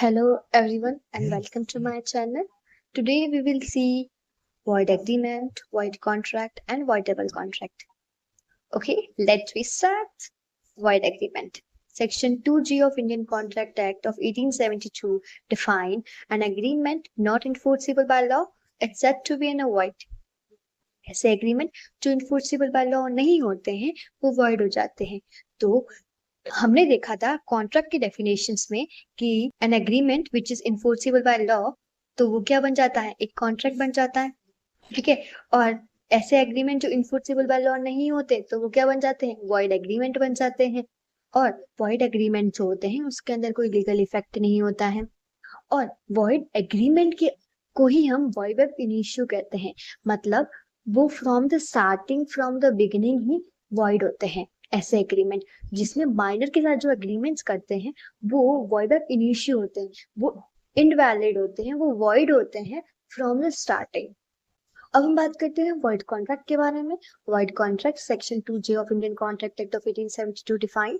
Hello everyone and welcome to my channel. Today we will see void agreement, void contract and voidable contract. Okay, let's we start. Void agreement. Section 2G of Indian Contract Act of 1872 define an agreement not enforceable by law except to be an void. ऐसे agreement जो enforceable by law नहीं होते हैं वो void हो जाते हैं. तो हमने देखा था कॉन्ट्रैक्ट की डेफिनेशंस में कि an agreement which is enforceable by law तो वो क्या बन जाता है, एक कॉन्ट्रैक्ट बन जाता है. ठीक है. और ऐसे एग्रीमेंट जो इन्फोर्सेबल बाय लॉ नहीं होते तो वो क्या बन जाते हैं, वॉइड एग्रीमेंट बन जाते हैं. और वॉइड एग्रीमेंट जो होते हैं उसके अंदर कोई लीगल इफेक्ट नहीं होता है. और वॉइड एग्रीमेंट के को ही हम वॉइड एब इनिशियो कहते हैं. मतलब वो from the starting, from the beginning he void होते हैं. ऐसे एग्रीमेंट जिसमें माइनर के साथ जो एग्रीमेंट्स करते हैं वो वॉइड एब इनिशियो होते हैं, वो इनवैलिड होते हैं, वो वॉइड होते हैं फ्रॉम द स्टार्टिंग. अब हम बात करते हैं वॉइड कॉन्ट्रैक्ट के बारे में. Void contract section 2J of Indian contract act of 1872 define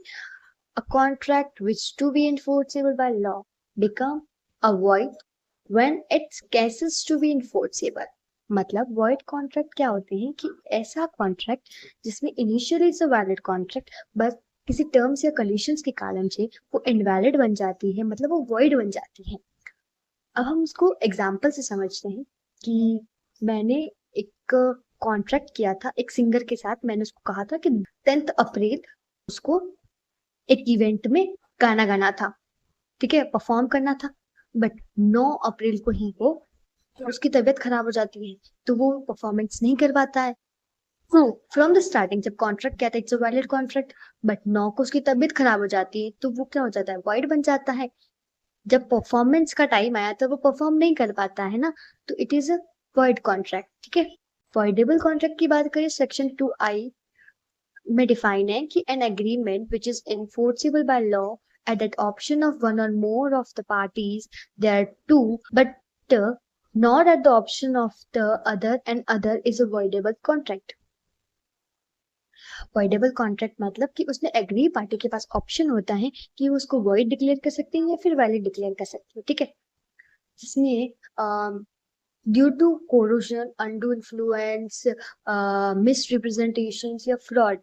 a contract which to be enforceable by law become a void when it ceases to be enforceable. मतलब void contract क्या होते हैं कि ऐसा contract जिसमें initially is a valid contract बस किसी terms या कंडीशंस के कारण से वो इनवैलिड बन जाती है, मतलब वो void बन जाती है. अब हम उसको एग्जाम्पल से समझते हैं कि मैंने एक कॉन्ट्रैक्ट किया था एक सिंगर के साथ. मैंने उसको कहा था कि 10 अप्रैल उसको एक इवेंट में गाना गाना था, ठीक है, परफॉर्म करना था. बट 9 अप्रैल को ही वो उसकी तबीयत खराब हो जाती है तो वो परफॉर्मेंस नहीं कर पाता है. फ्रॉम द स्टार्टिंग जब कॉन्ट्रैक्ट किया था it's a valid contract, but 9 को उसकी तबीयत खराब हो जाती है तो वो क्या हो जाता है, वॉइड बन जाता है. जब परफॉर्मेंस का टाइम आया तो वो परफॉर्म नहीं कर पाता है ना, तो it is a void contract. ठीक है. वॉइडेबल कॉन्ट्रैक्ट की बात करें सेक्शन 2I में डिफाइन है कि an agreement which is enforceable by law at that option of one or more of the parties there are two but not at the option of the other and other is a voidable contract. voidable contract मतलब कि उसने agree party के पास option होता है कि वो उसको void declare कर सकते हैं या फिर वैलिड डिक्लेयर कर सकते हैं. ठीक है. जिसमें due to coercion, undue influence, misrepresentation या फ्रॉड,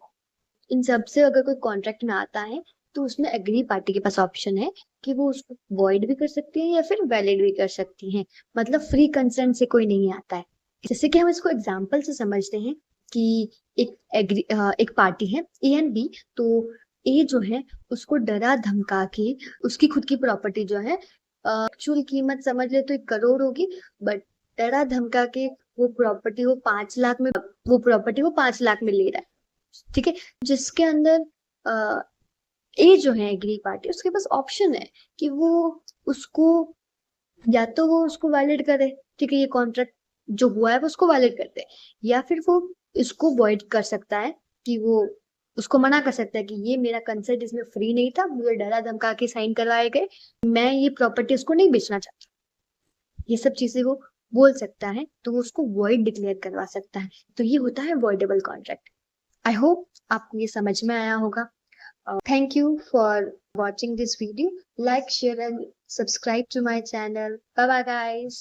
इन सब से अगर कोई कॉन्ट्रैक्ट में आता है तो उसमें एग्री पार्टी के पास ऑप्शन है कि वो उसको वॉइड भी कर सकती है या फिर वैलिड भी कर सकती है. मतलब फ्री कंसेंट से कोई नहीं आता है. जैसे कि हम इसको एग्जांपल से समझते हैं कि एक पार्टी है ए एंड बी. तो ए जो है उसको डरा धमका के उसकी खुद की प्रॉपर्टी जो है एक्चुअल कीमत समझ ले तो 1 करोड़ होगी, बट डरा धमका के वो प्रॉपर्टी वो 5 लाख में ले रहा है. ठीक है. जिसके अंदर ए जो है एग्री पार्टी उसके पास ऑप्शन है कि वो उसको या तो वो उसको वैलिड करे, ठीक है, ये कॉन्ट्रैक्ट जो हुआ है वो उसको वैलिड करते हैं, या फिर वो इसको वॉइड कर सकता है कि वो उसको मना कर सकता है कि ये मेरा कंसेंट इसमें फ्री नहीं था, मुझे डरा धमका के साइन करवाए गए, मैं ये प्रॉपर्टी उसको नहीं बेचना चाहता. ये सब चीजें वो बोल सकता है तो वो उसको वॉइड डिक्लेयर करवा सकता है. तो ये होता है वॉइडेबल कॉन्ट्रैक्ट. आई होप आपको ये समझ में आया होगा. Thank you for watching this video. Like, share and subscribe to my channel. Bye bye guys.